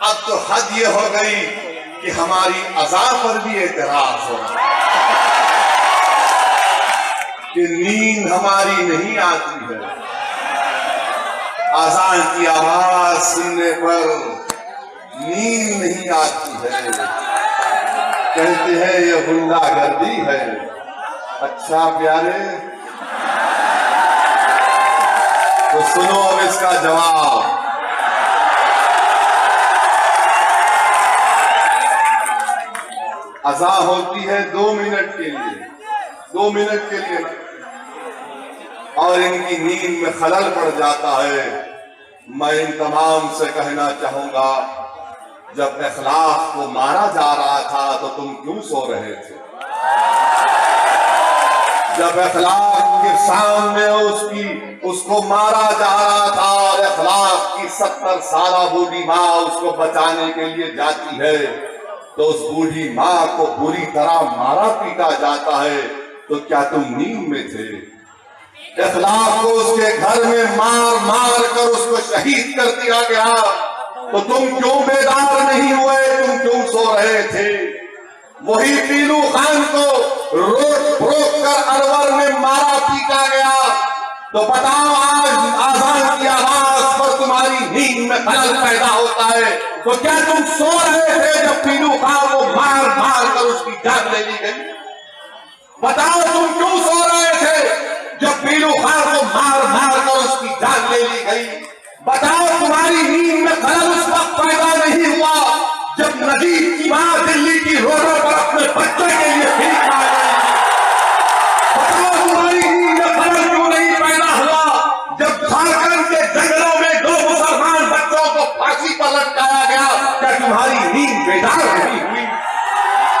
अब तो हद ये हो गई कि हमारी अज़ा पर भी एतराज हो कि नींद हमारी नहीं आती है। अज़ान की आवाज सुनने पर नींद नहीं आती है। कहते हैं ये गुंडागर्दी है। अच्छा प्यारे, तो सुनो अब इसका जवाब। अज़ा होती है 2 मिनट के लिए, 2 मिनट के लिए, और इनकी नींद में खलल पड़ जाता है। मैं इन तमाम से कहना चाहूंगा, जब इखलाक को मारा जा रहा था तो तुम क्यों सो रहे थे? जब इखलाक के सामने उसको मारा जा रहा था और इखलाक की 70 साला बूढ़ी माँ उसको बचाने के लिए जाती है, तो उस बूढ़ी माँ को बुरी तरह मारा पीटा जाता है, तो क्या तुम नींद में थे? इखलाक को उसके घर में मार मार कर उसको शहीद कर दिया गया, तो तुम क्यों बेदार नहीं हुए? तुम क्यों सो रहे थे? वही पीलू खान को रोक कर अरवर में मारा पीटा गया, तो बताओ आज आज़ान की आवाज पर तुम्हारी नींद में खलल पैदा होता है, तो क्या तुम सो रहे थे जब पीलू खान को मार मार कर उसकी जान ले ली गई? बताओ तुम क्यों सो रहे थे जब पीलू खान को मार मार कर उसकी जान ले ली गई? बताओ तुम्हारी नींद में खलल उस वक्त पैदा नहीं हुआ जब नजीब की मां दिल्ली की रोडों पर अपने बच्चे के लिए भीख मांग रही थी? बताओ तुम्हारी नींद में खलल क्यों नहीं पैदा हुआ जब झारखंड के जंगलों में 2 मुसलमान बच्चों को फांसी पर लटकाया गया? क्या तुम्हारी नींद बेदार नहीं हुई?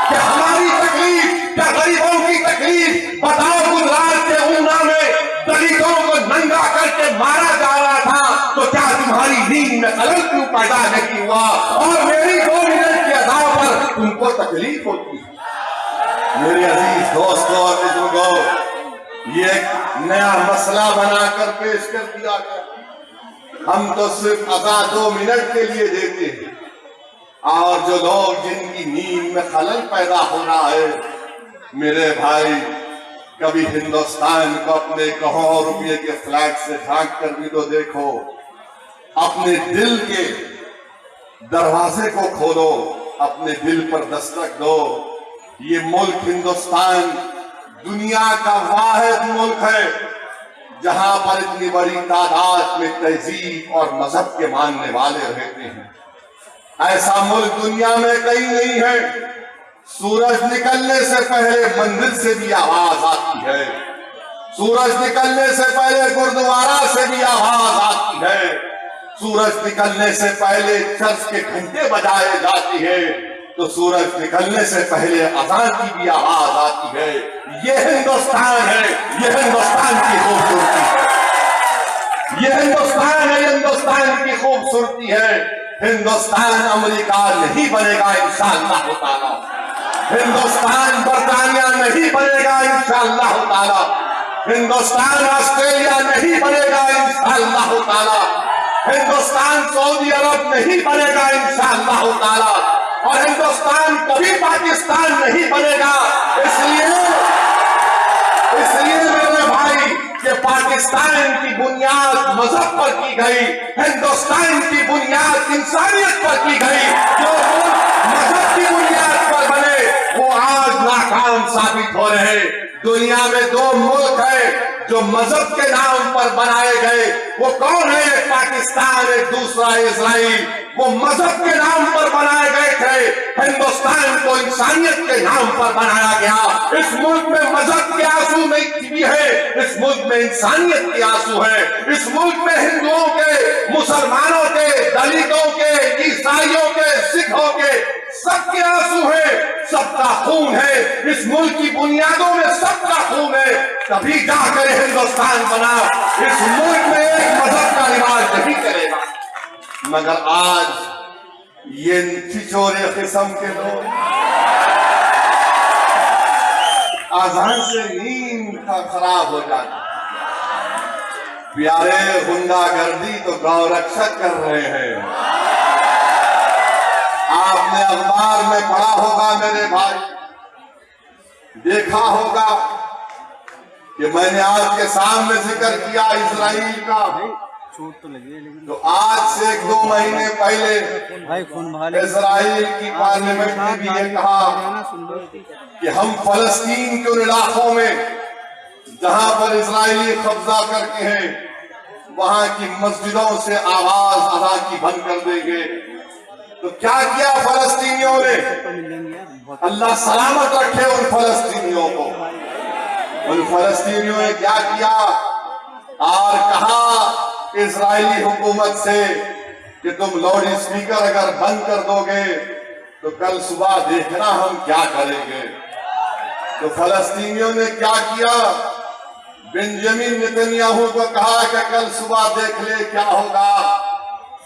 क्या हमारी तकलीफ, क्या गरीबों की तकलीफ? बताओ गुजरात के ऊना में दलितों को नंगा करके मारा जा रहा था, तो क्या तुम्हारी नींद में खलल क्यों पैदा नहीं हुआ? और मेरी 2 मिनट की अदा पर तुमको तकलीफ होती है। मेरे अजीज दोस्तों और बुजुर्गों, ये नया मसला बनाकर पेश कर दिया गया। हम तो सिर्फ अदा 2 मिनट के लिए देते हैं, और जो लोग जिनकी नींद में खलल पैदा हो रहा है, मेरे भाई, कभी हिंदुस्तान को अपने करोड़ों रुपये के फ्लैग से झांक कर भी तो देखो। अपने दिल के दरवाजे को खोलो, अपने दिल पर दस्तक दो। ये मुल्क हिंदुस्तान दुनिया का वाहिद मुल्क है जहां पर इतनी बड़ी तादाद में तहजीब और मजहब के मानने वाले रहते हैं। ऐसा मुल्क दुनिया में कहीं नहीं है। सूरज निकलने से पहले मंदिर से भी आवाज आती है, सूरज निकलने से पहले गुरुद्वारा से भी आवाज आती है, सूरज निकलने से पहले चर्च के घंटे बजाए जाती है, तो सूरज निकलने से पहले अज़ान की भी आवाज आती है। ये हिंदुस्तान है, ये हिंदुस्तान की खूबसूरती है, ये हिंदुस्तान है, हिंदुस्तान की खूबसूरती है। हिंदुस्तान अमेरिका नहीं बनेगा इंशाअल्लाह ताला, हिंदुस्तान बरतानिया नहीं बनेगा इंशाअल्लाह ताला, हिंदुस्तान ऑस्ट्रेलिया नहीं बनेगा इंशाअल्लाह ताला, हिंदुस्तान सऊदी अरब नहीं बनेगा इंशाअल्लाह ताला, और हिंदुस्तान कभी पाकिस्तान नहीं बनेगा। इसलिए मेरे भाई, कि पाकिस्तान की बुनियाद मजहब पर की गई, हिंदुस्तान की बुनियाद इंसानियत पर की गई। जो मजहब की बुनियाद पर बने वो आज नाकाम साबित हो रहे। दुनिया में 2 मुल्क है जो मजहब के नाम पर बनाए गए। वो कौन है? एक पाकिस्तान, एक दूसरा इजराइल। वो मजहब के नाम पर बनाए गए थे, हिंदुस्तान को इंसानियत के नाम पर बनाया गया। इस मुल्क में मजहब के आंसू नहीं है, इस मुल्क में इंसानियत के आंसू है। इस मुल्क में हिंदुओं के, मुसलमानों के, दलितों के, ईसाइयों के, सिखों के, सबके आंसू है, सबका खून है। इस मुल्क की बुनियादों में सबका खून है, तभी जाकर हिंदुस्तान बना। इस मुल्क में एक मजहब का रिवाज नहीं करेगा। मगर आज ये छिछोरे किस्म के लोग आज़ान से नींद का खराब हो जाता। प्यारे, गुंडागर्दी तो गौ रक्षक कर रहे हैं। आपने अखबार में पढ़ा होगा मेरे भाई, देखा होगा कि मैंने आपके सामने जिक्र किया इजराइल का। चोट तो लगी है लेकिन तो आज से 1-2 महीने पहले इजराइल की पार्लियामेंट ने भी ये कहा कि हम फलस्तीन के उन इलाकों में जहां पर इजराइली कब्जा करके हैं वहां की मस्जिदों से आवाज अदा की बंद कर देंगे। तो क्या किया फलस्तीनियों ने? अल्लाह सलामत रखे उन फलस्तीनियों को। उन फलस्तीनियों ने क्या किया और कहा इजरायली हुकूमत से कि तुम लाउड स्पीकर अगर बंद कर दोगे तो कल सुबह देखना हम क्या करेंगे। तो फलस्तीनियों ने क्या किया? बेंजामिन नेतन्याहू को कहा कि कल सुबह देख ले क्या होगा।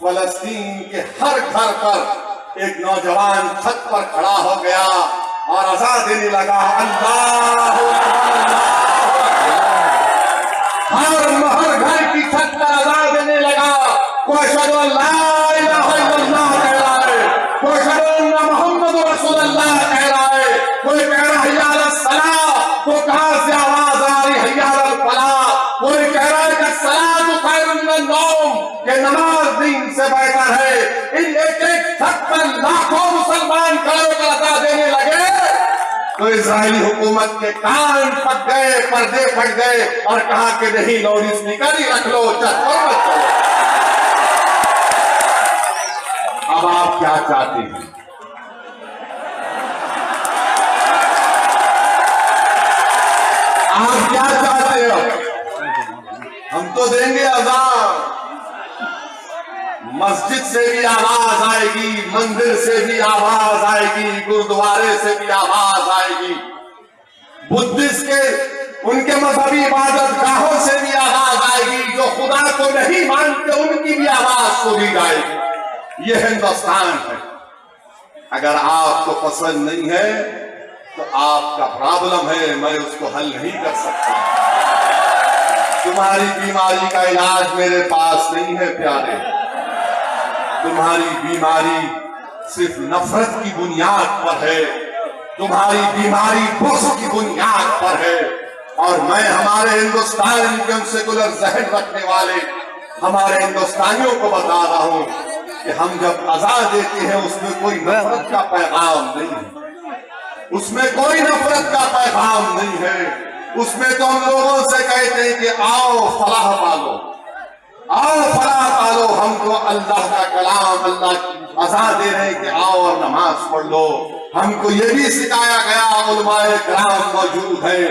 फलस्तीन के हर घर पर एक नौजवान छत पर खड़ा हो गया और अज़ान देने लगा, अल्लाह हर घर की छत पर अज़ान देने लगा। कोई अशहदु अल्ला इलाहा इल्लल्लाह कह रहा है, कोई अशहदु अन्ना मुहम्मद रसूलुल्लाह कह रहा है, कोई कह रहा है हय्या अलस सलाह, तो कहां से आवाज आ रही हय्या अलल फलाह। कोई कह रहा है कि सलातु खैरुम मिनन नौम, कि नमाज नींद से बेहतर है। इन एक-एक छत पर लाखों मुसलमान खड़े होकर अज़ान देने लगे तो इजरायली हुकूमत के कान फट गए, पर्दे फट गए और कहा कि नहीं लाउड स्पीकर ही रख लो, छत पर मत चलो। अब आप क्या चाहते हैं? आप क्या चाहते हो? हम तो देंगे अज़ान, मस्जिद से भी आवाज आएगी, मंदिर से भी आवाज आएगी, गुरुद्वारे से भी आवाज आएगी, बुद्धिस्ट के उनके मजहबी इबादत गाहों से भी आवाज आएगी, जो खुदा को नहीं मानते उनकी भी आवाज सुनी जाएगी। ये हिंदुस्तान है। अगर आपको पसंद नहीं है तो आपका प्रॉब्लम है, मैं उसको हल नहीं कर सकता। तुम्हारी बीमारी का इलाज मेरे पास नहीं है प्यारे। तुम्हारी बीमारी सिर्फ नफरत की बुनियाद पर है, तुम्हारी बीमारी बुग़्ज़ की बुनियाद पर है। और मैं हमारे हिंदुस्तान के उन सेकुलर ज़हन रखने वाले हमारे हिंदुस्तानियों को बता रहा हूं कि हम जब अज़ान देते हैं उसमें कोई नफरत का पैगाम नहीं है, उसमें कोई नफरत का पैगाम नहीं है। उसमें तो हम लोगों से कहते हैं कि आओ फलाह पालो, आओ फलाह पालो। हम तो अल्लाह का कलाम, अल्लाह की अज़ान दे रहे हैं कि आओ और नमाज पढ़ लो। हमको ये भी सिखाया गया, उलमाए किराम मौजूद है,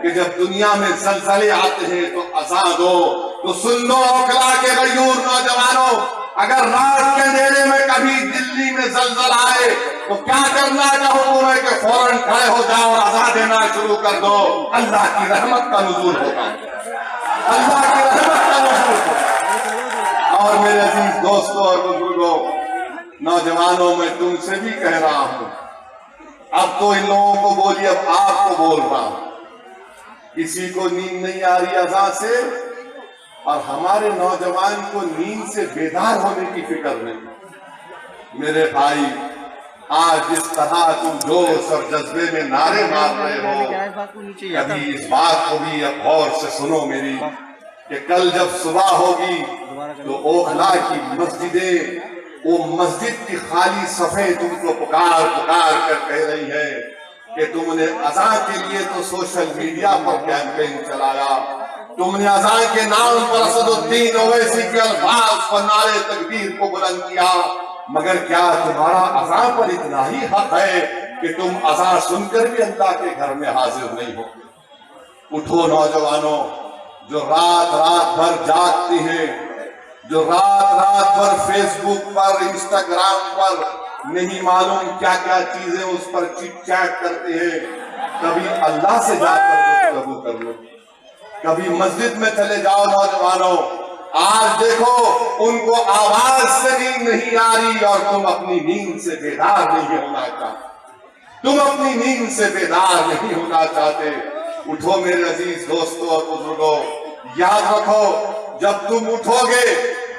कि जब दुनिया में ज़लज़ले आते हैं तो अज़ान दो। तो सुन लो औकला के गयूर नौजवानों, अगर रात के अंधेरे में कभी दिल्ली में ज़लज़ला आए तो क्या करना का हुक्म है कि फौरन खड़े हो जाओ और अज़ान देना शुरू कर दो। अल्लाह की रहमत का नुज़ूल होगा, अल्लाह की रहमत का नुज़ूल होगा। और मेरे अजीज दोस्तों और बुजुर्गों, नौजवानों, मैं तुमसे भी कह रहा हूं, अब तो इन लोगों को बोलिए, अब आपको बोल रहा हूं। किसी को नींद नहीं आ रही अज़ान से, और हमारे नौजवान को नींद से बेदार होने की फिक्र नहीं। मेरे भाई, आज जिस तरह तुम जोश और जज्बे में नारे मार रहे हो, कभी इस बात को भी अब गौर से सुनो मेरी, कि कल जब सुबह होगी तो ओखला की मस्जिदें, वो मस्जिद की खाली सफ़े तुमको पुकार पुकार कर कह रही है कि तुमने अज़ान के लिए तो सोशल मीडिया पर कैंपेन चलाया, तुमने अज़ान के नाम पर असदुद्दीन ओवैसी के अल्फाज पर नारे तकबीर को बुलंद किया, मगर क्या तुम्हारा अज़ान पर इतना ही हक है कि तुम अज़ान सुनकर भी अल्लाह के घर में हाजिर नहीं हो? उठो नौजवानों, जो रात रात भर जागते हैं, जो रात रात भर फेसबुक पर, इंस्टाग्राम पर नहीं मालूम क्या क्या चीजें उस पर चिट चैट करते हैं, कभी अल्लाह से जाकर गुफ्तगू कर लो, कभी मस्जिद में चले जाओ। नौजवानों, आज देखो उनको आवाज से नींद नहीं आ रही और तुम अपनी नींद से बेदार नहीं होना चाहते, तुम अपनी नींद से बेदार नहीं होना चाहते। उठो मेरे अजीज दोस्तों और बुजुर्गों, याद रखो, जब तुम उठोगे,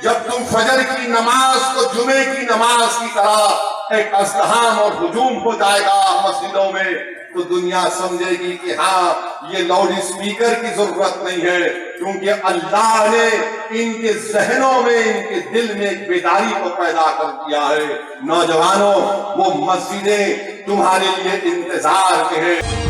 जब तुम फजर की नमाज को जुमे की नमाज की तरह एक अज़्दहाम और हुजूम हो जाएगा मस्जिदों में, तो दुनिया समझेगी कि हाँ ये लाउड स्पीकर की जरूरत नहीं है, क्योंकि अल्लाह ने इनके जहनों में, इनके दिल में एक बेदारी को पैदा कर दिया है। नौजवानों, वो मस्जिदें तुम्हारे लिए इंतजार में है।